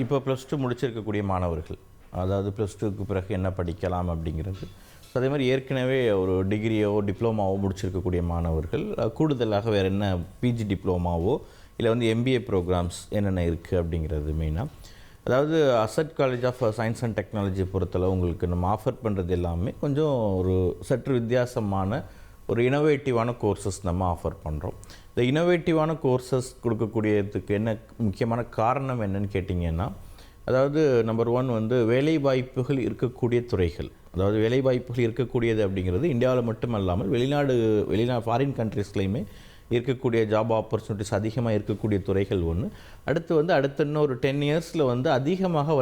இப்போ +2 முடிச்சிருக்கக்கூடிய மாணவர்கள், அதாவது +2க்கு பிறகு என்ன படிக்கலாம் அப்படிங்கிறது. ஸோ அதே மாதிரி ஏற்கனவே ஒரு டிகிரியோ டிப்ளமாவோ முடிச்சிருக்கக்கூடிய மாணவர்கள் கூடுதலாக வேறு என்ன பிஜி டிப்ளமாவோ இல்லை வந்து எம்பிஏ ப்ரோக்ராம்ஸ் என்னென்ன இருக்குது அப்படிங்கிறது மெயினாக. அதாவது அசட் college of science and technology பொறுத்தளவு உங்களுக்கு நம்ம ஆஃபர் பண்ணுறது எல்லாமே கொஞ்சம் ஒரு சற்று வித்தியாசமான ஒரு இனோவேட்டிவான கோர்சஸ் நம்ம ஆஃபர் பண்ணுறோம். இந்த இனோவேட்டிவான கோர்சஸ் கொடுக்கக்கூடியதுக்கு என்ன முக்கியமான காரணம் என்னன்னு கேட்டிங்கன்னா, அதாவது நம்பர் 1 வந்து வேலைவாய்ப்புகள் இருக்கக்கூடிய துறைகள். அதாவது வேலைவாய்ப்புகள் இருக்கக்கூடியது அப்படிங்கிறது இந்தியாவில் மட்டும் அல்லாமல் ஃபாரின் கண்ட்ரீஸ்லையுமே இருக்கக்கூடிய ஜாப் ஆப்பர்ச்சுனிட்டிஸ் அதிகமாக இருக்கக்கூடிய துறைகள் ஒன்று. அடுத்து இன்னொரு 10 இயர்ஸில் வந்து அதிகமாக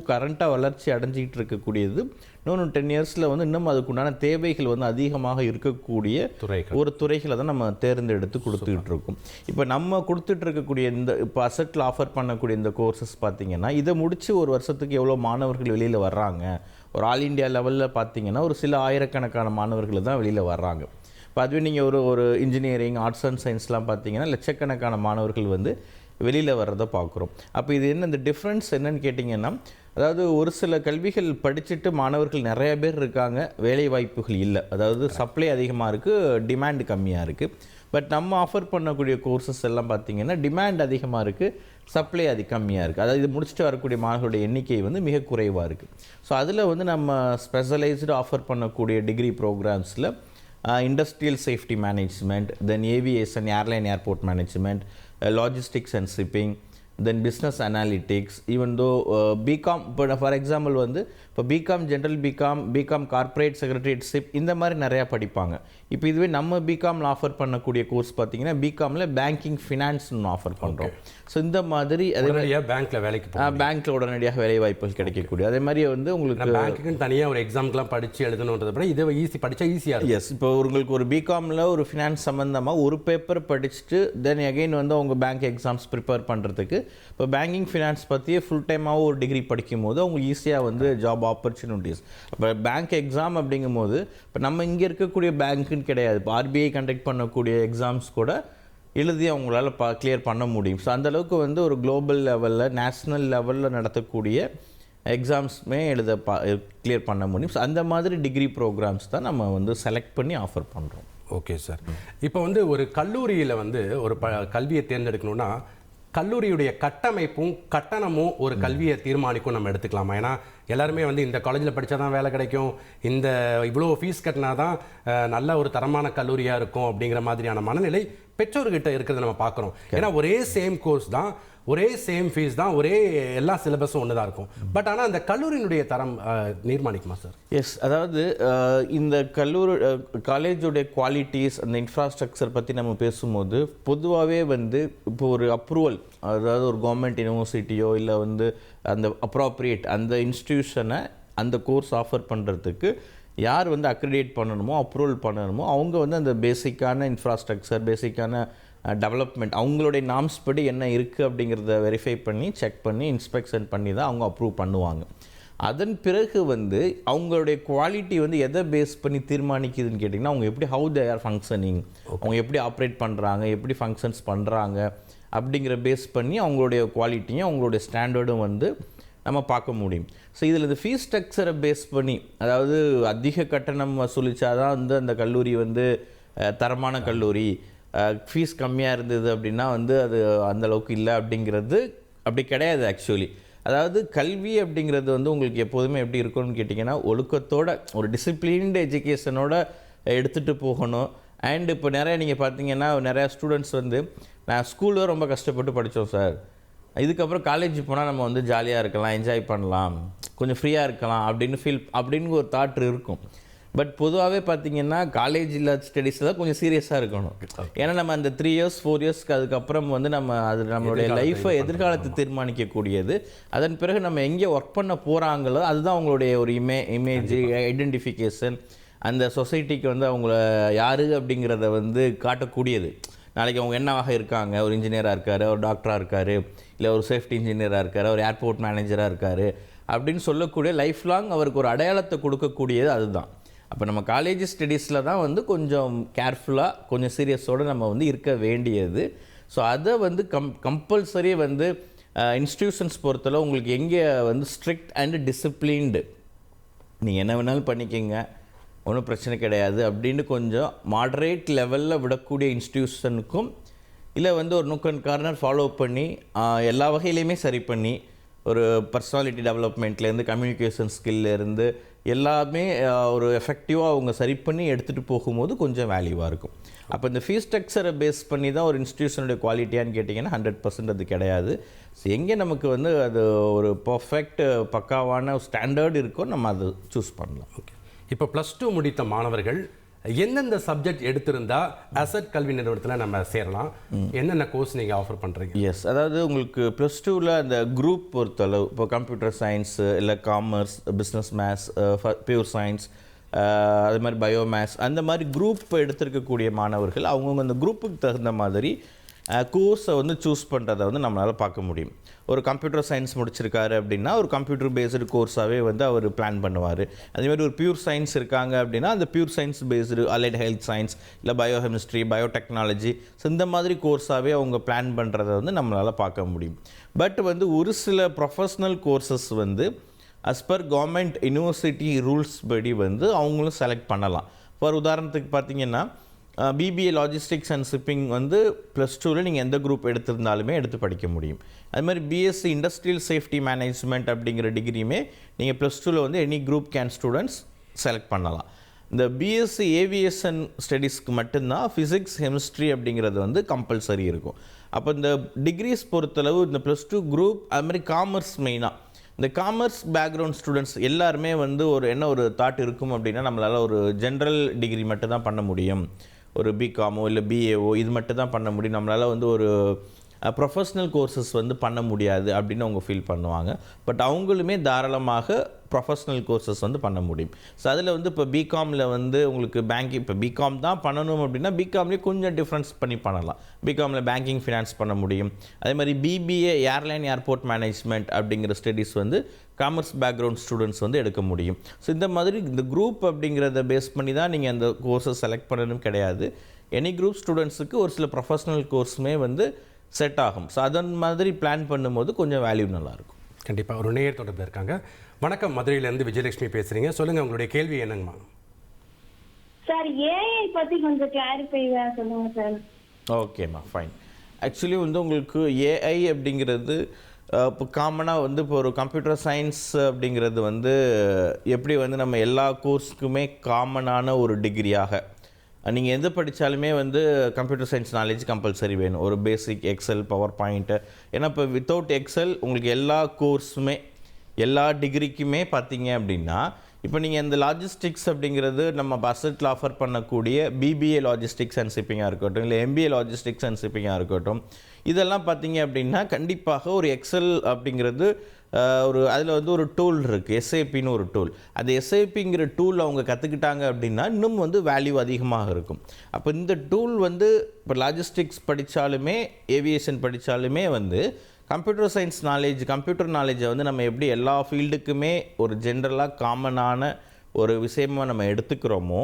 கரண்ட்டாக வளர்ச்சி அடைஞ்சிக்கிட்டு இருக்கக்கூடியது. இன்னொன்று 10 இயர்ஸில் வந்து இன்னும் அதுக்குண்டான தேவைகள் வந்து அதிகமாக இருக்கக்கூடிய ஒரு துறைகளை தான் நம்ம தேர்ந்தெடுத்து கொடுத்துக்கிட்டு இருக்கோம். இப்போ நம்ம கொடுத்துட்டு இருக்கக்கூடிய இப்போ அசட்டில் ஆஃபர் பண்ணக்கூடிய இந்த கோர்சஸ் பார்த்திங்கன்னா, இதை முடித்து ஒரு வருஷத்துக்கு எவ்வளோ மாணவர்கள் வெளியில் வர்றாங்க, ஒரு ஆல் இண்டியா லெவலில் பார்த்திங்கன்னா ஒரு சில ஆயிரக்கணக்கான மாணவர்கள் தான் வெளியில் வர்றாங்க. இப்போ அதுவே நீங்கள் ஒரு இன்ஜினியரிங், ஆர்ட்ஸ் அண்ட் சயின்ஸ்லாம் பார்த்தீங்கன்னா லட்சக்கணக்கான மாணவர்கள் வந்து வெளியில் வர்றதை பார்க்குறோம். அப்போ இது என்ன, இந்த டிஃப்ரென்ஸ் என்னன்னு கேட்டிங்கன்னா, அதாவது ஒரு சில கல்விகள் படிச்சுட்டு மாணவர்கள் நிறைய பேர் இருக்காங்க, வேலை வாய்ப்புகள் இல்லை. அதாவது சப்ளை அதிகமாக இருக்குது, டிமாண்ட் கம்மியாக இருக்குது. பட் நம்ம ஆஃபர் பண்ணக்கூடிய கோர்சஸ் எல்லாம் பார்த்திங்கன்னா டிமாண்ட் அதிகமாக இருக்குது, சப்ளை கம்மியாக இருக்குது. அதாவது இது முடிச்சுட்டு வரக்கூடிய மாணவர்களுடைய எண்ணிக்கை வந்து மிக குறைவாக இருக்குது. ஸோ அதில் வந்து நம்ம ஸ்பெஷலைஸ்டு ஆஃபர் பண்ணக்கூடிய degree ப்ரோக்ராம்ஸில் industrial safety management, then aviation, airline airport management, logistics and shipping, then business analytics, even though BCom, but for example வந்து இப்போ BCom ஜென்ரல் பிகாம் கார்ப்பரேட் செக்ரட்டரியேட்ஷிப் இந்த மாதிரி நிறையா படிப்பாங்க. இப்போ இதுவே நம்ம பிகாமில் ஆஃபர் பண்ணக்கூடிய கோர்ஸ் பார்த்தீங்கன்னா பிகாமில் பேங்கிங் ஃபினான்ஸ்னு ஆஃபர் பண்ணுறோம். ஸோ இந்த மாதிரி அதே மாதிரி பேங்க்கில் உடனடியாக வேலை வாய்ப்புகள் கிடைக்கக்கூடிய, அதே மாதிரி வந்து உங்களுக்கு பேங்க்குன்னு தனியாக ஒரு எக்ஸாம்க்கெலாம் படித்து எழுதணுன்றத விட இதை படித்தா ஈஸியாக. எஸ், இப்போ உங்களுக்கு ஒரு பிகாமில் ஒரு ஃபினான்ஸ் சம்மந்தமாக ஒரு பேப்பர் படிச்சுட்டு தென் அகெயின் வந்து அவங்க பேங்க் எக்ஸாம்ஸ் ப்ரிப்பேர் பண்ணுறதுக்கு இப்போ பேங்கிங் ஃபினான்ஸ் பற்றியே ஃபுல் டைமாகவும் ஒரு டிகிரி படிக்கும் போது அவங்க ஈஸியாக வந்து ஜாப் ஆப்பர்ச்சுனிட்டிஸ். இப்போ பேங்க் எக்ஸாம் அப்படிங்கும் போது இப்போ நம்ம இங்கே இருக்கக்கூடிய பேங்க்குன்னு கிடையாது, இப்போ ஆர்பிஐ கண்டக்ட் பண்ணக்கூடிய எக்ஸாம்ஸ் கூட எழுதி அவங்களால கிளியர் பண்ண முடியும். ஸோ அந்தளவுக்கு வந்து ஒரு குளோபல் லெவலில், நேஷ்னல் லெவலில் நடத்தக்கூடிய எக்ஸாம்ஸுமே கிளியர் பண்ண முடியும். ஸோ அந்த மாதிரி டிகிரி ப்ரோக்ராம்ஸ் தான் நம்ம வந்து செலக்ட் பண்ணி ஆஃபர் பண்ணுறோம். Okay sir. இப்போ வந்து ஒரு கல்லூரியில் வந்து ஒரு கல்வியை தேர்ந்தெடுக்கணுன்னா கல்லூரியுடைய கட்டமைப்பும் கட்டணமும் ஒரு கல்வியை தீர்மானிக்கும் நம்ம எடுத்துக்கலாமா? ஏன்னா எல்லாருமே வந்து இந்த காலேஜில் படித்தா தான் வேலை கிடைக்கும், இவ்வளோ ஃபீஸ் கட்டினா தான் நல்ல ஒரு தரமான கல்லூரியாக இருக்கும் அப்படிங்கிற மாதிரியான மனநிலை பெற்றோர்கிட்ட இருக்கிறத நம்ம பார்க்குறோம். ஏன்னா ஒரே சேம் கோர்ஸ் தான், ஒரே சேம் ஃபீஸ் தான், ஒரே எல்லா சிலபஸும் ஒன்று தான் இருக்கும். பட் ஆனால் அந்த கல்லூரியினுடைய தரம் நிர்மாணிக்குமா சார்? எஸ், அதாவது இந்த காலேஜோடைய குவாலிட்டிஸ், அந்த இன்ஃப்ராஸ்ட்ரக்சர் பற்றி நம்ம பேசும்போது பொதுவாகவே வந்து இப்போ ஒரு அப்ரூவல், அதாவது ஒரு கவர்மெண்ட் யூனிவர்சிட்டியோ இல்லை வந்து அந்த அப்ராப்ரியேட் அந்த இன்ஸ்டிடியூஷனை அந்த கோர்ஸ் ஆஃபர் பண்ணுறதுக்கு யார் வந்து அக்ரிடேட் பண்ணணுமோ, அப்ரூவல் பண்ணணுமோ, அவங்க வந்து அந்த பேசிக்கான இன்ஃப்ராஸ்ட்ரக்சர், பேசிக்கான டெவலப்மெண்ட், அவங்களுடைய நார்ம்ஸ் படி என்ன இருக்குது அப்படிங்கிறத வெரிஃபை பண்ணி செக் பண்ணி இன்ஸ்பெக்ஷன் பண்ணி தான் அவங்க அப்ரூவ் பண்ணுவாங்க. அதன் பிறகு வந்து அவங்களுடைய குவாலிட்டி வந்து எதை பேஸ் பண்ணி தீர்மானிக்குதுன்னு கேட்டிங்கன்னா, அவங்க எப்படி ஹவு தே ஆர் ஃபங்க்ஷனிங், அவங்க எப்படி ஆப்ரேட் பண்ணுறாங்க, எப்படி ஃபங்க்ஷன்ஸ் பண்ணுறாங்க அப்படிங்கிற பேஸ் பண்ணி அவங்களுடைய குவாலிட்டியும் அவங்களுடைய ஸ்டாண்டர்டும் வந்து நம்ம பார்க்க முடியும். ஸோ இதில் இந்த ஃபீஸ் ஸ்ட்ரக்சரை பேஸ் பண்ணி, அதாவது அதிக கட்டணம் வசூலித்தாதான் வந்து அந்த கல்லூரி வந்து தரமான கல்லூரி, ஃபீஸ் கம்மியாக இருந்தது அப்படின்னா வந்து அது அந்தளவுக்கு இல்லை அப்படிங்கிறது அப்படி கிடையாது. ஆக்சுவலி அதாவது கல்வி அப்படிங்கிறது வந்து உங்களுக்கு எப்போதுமே எப்படி இருக்கும்னு கேட்டிங்கன்னா, ஒழுக்கத்தோட ஒரு டிசிப்ளின்டு எஜுகேஷனோட எடுத்துகிட்டு போகணும். அண்ட் இப்போ நிறையா நீங்கள் பார்த்தீங்கன்னா நிறையா ஸ்டூடெண்ட்ஸ் வந்து நான் ஸ்கூலில் ரொம்ப கஷ்டப்பட்டு படித்தோம் சார், இதுக்கப்புறம் காலேஜ் போனால் நம்ம வந்து ஜாலியாக இருக்கலாம், என்ஜாய் பண்ணலாம், கொஞ்சம் ஃப்ரீயாக இருக்கலாம் அப்படின்னு ஒரு தாட் இருக்கும். பட் பொதுவாகவே பார்த்திங்கன்னா காலேஜில் ஸ்டடீஸில் தான் கொஞ்சம் சீரியஸாக இருக்கணும். ஏன்னா நம்ம அந்த 3 இயர்ஸ் 4 இயர்ஸ்க்கு அதுக்கப்புறம் வந்து நம்மளுடைய லைஃப்பை எதிர்காலத்தை தீர்மானிக்கக்கூடியது. அதன் பிறகு நம்ம எங்கே ஒர்க் பண்ண போகிறாங்களோ அதுதான் அவங்களுடைய ஒரு இமேஜ் ஐடென்டிஃபிகேஷன், அந்த சொசைட்டிக்கு வந்து அவங்கள யார் அப்படிங்கிறத வந்து காட்டக்கூடியது. நாளைக்கு அவங்க என்னவாக இருக்காங்க, ஒரு இன்ஜினியராக இருக்கார், ஒரு டாக்டராக இருக்கார், இல்லை ஒரு சேஃப்டி இன்ஜினியராக இருக்கார், ஒரு ஏர்போர்ட் மேனேஜராக இருக்கார் அப்படின்னு சொல்லக்கூடிய லைஃப் லாங் அவருக்கு ஒரு அடையாளத்தை கொடுக்கக்கூடியது அதுதான். அப்போ நம்ம காலேஜ் ஸ்டடீஸில் தான் வந்து கொஞ்சம் கேர்ஃபுல்லாக, கொஞ்சம் சீரியஸோடு நம்ம வந்து இருக்க வேண்டியது. ஸோ அதை வந்து கம்பல்சரி வந்து இன்ஸ்டிடியூஷன்ஸ் பொறுத்தளவு உங்களுக்கு எங்கே வந்து ஸ்ட்ரிக்ட் அண்ட் டிசிப்ளின்டு நீங்கள் என்ன வேணாலும் பண்ணிக்கங்க, ஒன்றும் பிரச்சனை கிடையாது அப்படின்னு கொஞ்சம் மாடரேட் லெவலில் விடக்கூடிய இன்ஸ்டிடியூஷனுக்கும், இல்லை வந்து ஒரு நுக் அண்ட் கார்னர் ஃபாலோ பண்ணி எல்லா வகையிலையுமே சரி பண்ணி ஒரு பர்சனாலிட்டி டெவலப்மெண்ட்லேருந்து கம்யூனிகேஷன் ஸ்கில்லேருந்து எல்லாமே ஒரு எஃபெக்டிவாக அவங்க சரி பண்ணி எடுத்துகிட்டு போகும்போது கொஞ்சம் வேல்யூவாக இருக்கும். அப்போ இந்த ஃபீஸ் ஸ்ட்ரக்சரை பேஸ் பண்ணி தான் ஒரு இன்ஸ்டிடியூஷனுடைய குவாலிட்டியான்னு கேட்டிங்கன்னா 100% அது கிடையாது. ஸோ எங்கே நமக்கு வந்து அது ஒரு பர்ஃபெக்ட் பக்காவான ஸ்டாண்டர்ட் இருக்கோ நம்ம அதை சூஸ் பண்ணலாம். ஓகே, இப்போ +2 முடித்த மாணவர்கள் எந்தெந்த சப்ஜெக்ட் எடுத்திருந்தா அசட் கல்வி நிறுவனத்தில் நம்ம சேரலாம், என்னென்ன கோர்ஸ் நீங்கள் ஆஃபர் பண்ணுறீங்க? எஸ், அதாவது உங்களுக்கு +2ல் அந்த குரூப் பொறுத்தளவு இப்போ கம்ப்யூட்டர் சயின்ஸு, இல்லை commerce, business maths, pure science, அது மாதிரி பயோ மேத்ஸ், அந்த மாதிரி குரூப் எடுத்திருக்கக்கூடிய மாணவர்கள் அவங்கவுங்க அந்த குரூப்புக்கு தகுந்த மாதிரி கோர்ஸை வந்து சூஸ் பண்ணுறதை வந்து நம்மளால் பார்க்க முடியும். ஒரு கம்ப்யூட்டர் சயின்ஸ் முடிச்சிருக்காரு அப்படின்னா ஒரு கம்ப்யூட்டர் பேஸ்டு கோர்ஸாகவே வந்து அவர் பிளான் பண்ணுவார். அதேமாதிரி ஒரு பியூர் சயின்ஸ் இருக்காங்க அப்படின்னா அந்த pure science based allied health science, இல்லை பயோகெமிஸ்ட்ரி, பயோடெக்னாலஜி, ஸோ இந்த மாதிரி கோர்ஸாகவே அவங்க பிளான் பண்ணுறதை வந்து நம்மளால் பார்க்க முடியும். பட் வந்து ஒரு சில ப்ரொஃபஷ்னல் கோர்சஸ் வந்து as per government university rules படி வந்து அவங்களும் செலக்ட் பண்ணலாம். ஃபார் உதாரணத்துக்கு பார்த்தீங்கன்னா பிபிஏ லாஜிஸ்டிக்ஸ் அண்ட் ஷிப்பிங் வந்து +2ல் நீங்கள் எந்த குரூப் எடுத்திருந்தாலுமே எடுத்து படிக்க முடியும். அது மாதிரி பிஎஸ்சி இண்டஸ்ட்ரியல் சேஃப்டி மேனேஜ்மெண்ட் அப்படிங்கிற டிகிரியுமே நீங்கள் +2ல் வந்து any group can students select பண்ணலாம். இந்த பிஎஸ்சி ஏவியேஷன் ஸ்டடீஸ்க்கு மட்டும்தான் ஃபிசிக்ஸ் கெமிஸ்ட்ரி அப்படிங்கிறது வந்து கம்பல்சரி இருக்கும். அப்போ இந்த டிகிரிஸ் பொறுத்தளவு இந்த +2 குரூப் அது மாதிரி காமர்ஸ் மெயினாக இந்த காமர்ஸ் பேக்ரவுண்ட் ஸ்டூடெண்ட்ஸ் எல்லாருமே வந்து ஒரு தாட் இருக்கும் அப்படின்னா நம்மளால் ஒரு ஜென்ரல் டிகிரி மட்டும் தான் பண்ண முடியும், ஒரு பிகாமோ இல்லை பிஏஓ இது மட்டும் தான் பண்ண முடியும், நம்மளால் வந்து ஒரு ப்ரொஃபஷ்னல் கோர்சஸ் வந்து பண்ண முடியாது அப்படின்னு அவங்க ஃபீல் பண்ணுவாங்க. பட் அவங்களுமே தாராளமாக ப்ரொஃபஷ்னல் கோர்சஸ் வந்து பண்ண முடியும். ஸோ அதில் வந்து இப்போ பிகாமில் வந்து உங்களுக்கு பேங்கிங், இப்போ பிகாம் தான் பண்ணணும் அப்படின்னா பிகாம்லேயே கொஞ்சம் டிஃப்ரென்ஸ் பண்ணி பண்ணலாம். பிகாமில் பேங்கிங் ஃபினான்ஸ் பண்ண முடியும். அதே மாதிரி பிபிஏ ஏர்லைன் ஏர்போர்ட் மேனேஜ்மெண்ட் அப்படிங்கிற ஸ்டடீஸ் வந்து காமர்ஸ் பேக்ரவுண்ட் ஸ்டூடெண்ட்ஸ் வந்து எடுக்க முடியும். ஸோ இந்த மாதிரி இந்த குரூப் அப்படிங்கிறத பேஸ் பண்ணி தான் நீங்கள் அந்த கோர்ஸை செலக்ட் பண்ணணும் கிடையாது. எனி குரூப் ஸ்டூடெண்ட்ஸுக்கு ஒரு சில ப்ரொஃபஷ்னல் கோர்ஸுமே வந்து செட் ஆகும். ஸோ அதன் மாதிரி பிளான் பண்ணும்போது கொஞ்சம் வேல்யூ நல்லாயிருக்கும். கண்டிப்பாக. ஒரு நேயர் தொடர்பில் இருக்காங்க. வணக்கம், மதுரையிலேருந்து விஜயலட்சுமி பேசுகிறீங்க. சொல்லுங்கள், உங்களுடைய கேள்வி என்னங்கம்மா? சார், ஏஐ பற்றி கொஞ்சம் கிளாரிஃபை சொல்லுங்கள் சார். ஓகேம்மா, ஃபைன். ஆக்சுவலி வந்து உங்களுக்கு ஏஐ அப்படிங்கிறது இப்போ காமனாக வந்து இப்போ ஒரு கம்ப்யூட்டர் சயின்ஸ் அப்படிங்கிறது வந்து எப்படி வந்து நம்ம எல்லா கோர்ஸுக்குமே காமனான ஒரு டிகிரியாக நீங்கள் எது படித்தாலுமே வந்து கம்ப்யூட்டர் சயின்ஸ் நாலேஜ் கம்பல்சரி வேணும். ஒரு பேசிக் எக்ஸல், பவர் பாயிண்ட்டு. ஏன்னா இப்போ வித்தவுட் எக்ஸல் உங்களுக்கு எல்லா கோர்ஸுமே எல்லா டிகிரிக்குமே பார்த்தீங்க அப்படின்னா இப்போ நீங்கள் இந்த லாஜிஸ்டிக்ஸ் அப்படிங்கிறது நம்ம பஸ்ஸில் ஆஃபர் பண்ணக்கூடிய பிபிஏ லாஜிஸ்டிக்ஸ் அண்ட் ஷிப்பிங்காக இருக்கட்டும், இல்லை எம்பிஏ லாஜிஸ்டிக்ஸ் அண்ட் ஷிப்பிங்காக இருக்கட்டும், இதெல்லாம் பார்த்தீங்க அப்படின்னா கண்டிப்பாக ஒரு எக்ஸல் அப்படிங்கிறது ஒரு அதில் வந்து ஒரு டூல் இருக்குது, எஸ்ஏபின்னு ஒரு டூல். அந்த எஸ்ஏபிங்கிற டூல் அவங்க கற்றுக்கிட்டாங்க அப்படின்னா இன்னும் வந்து வேல்யூ அதிகமாக இருக்கும். அப்போ இந்த டூல் வந்து இப்போ லாஜிஸ்டிக்ஸ் படித்தாலுமே ஏவியேஷன் படித்தாலுமே வந்து கம்ப்யூட்டர் சயின்ஸ் நாலேஜ், கம்ப்யூட்டர் நாலேஜை வந்து நம்ம எப்படி எல்லா ஃபீல்டுக்குமே ஒரு ஜென்ரலாக காமனான ஒரு விஷயமாக நம்ம எடுத்துக்கிறோமோ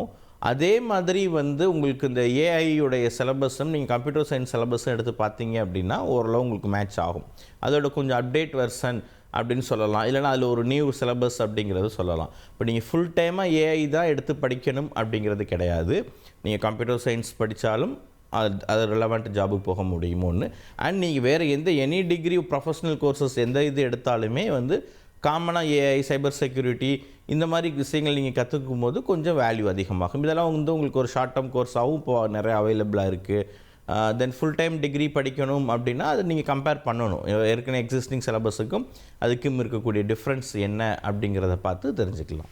அதே மாதிரி வந்து உங்களுக்கு இந்த ஏஐயுடைய சிலபஸும் நீங்கள் கம்ப்யூட்டர் சயின்ஸ் சிலபஸும் எடுத்து பார்த்தீங்க அப்படின்னா ஓரளவு உங்களுக்கு மேட்ச் ஆகும். அதோட கொஞ்சம் அப்டேட் வெர்ஷன் அப்படின்னு சொல்லலாம், இல்லைனா அதில் ஒரு நியூ சிலபஸ் அப்படிங்கிறது சொல்லலாம். இப்போ நீங்கள் ஃபுல் டைமாக ஏஐ தான் எடுத்து படிக்கணும் அப்படிங்கிறது கிடையாது. நீங்கள் கம்ப்யூட்டர் சயின்ஸ் படித்தாலும் அது ரிலவெண்ட் ஜாபுக்கு போக முடியும் ஒன்று. அண்ட் நீங்கள் வேறு எனி டிகிரி ப்ரொஃபஷ்னல் கோர்சஸ் எந்த இது எடுத்தாலுமே வந்து காமனாக ஏஐ, சைபர் செக்யூரிட்டி இந்த மாதிரி விஷயங்கள் நீங்கள் கற்றுக்கும் போது கொஞ்சம் வேல்யூ அதிகமாகும். இதெல்லாம் வந்து உங்களுக்கு ஒரு ஷார்ட் டேர்ம் கோர்ஸாகவும் இப்போ நிறைய அவைலபிளாக இருக்குது. தென் ஃபுல் டைம் டிகிரி படிக்கணும் அப்படின்னா அதை நீங்கள் கம்பேர் பண்ணணும். ஏற்கனவே எக்ஸிஸ்டிங் சிலபஸுக்கும் அதுக்கும் இருக்கக்கூடிய டிஃப்ரென்ஸ் என்ன அப்படிங்கிறத பார்த்து தெரிஞ்சுக்கலாம்.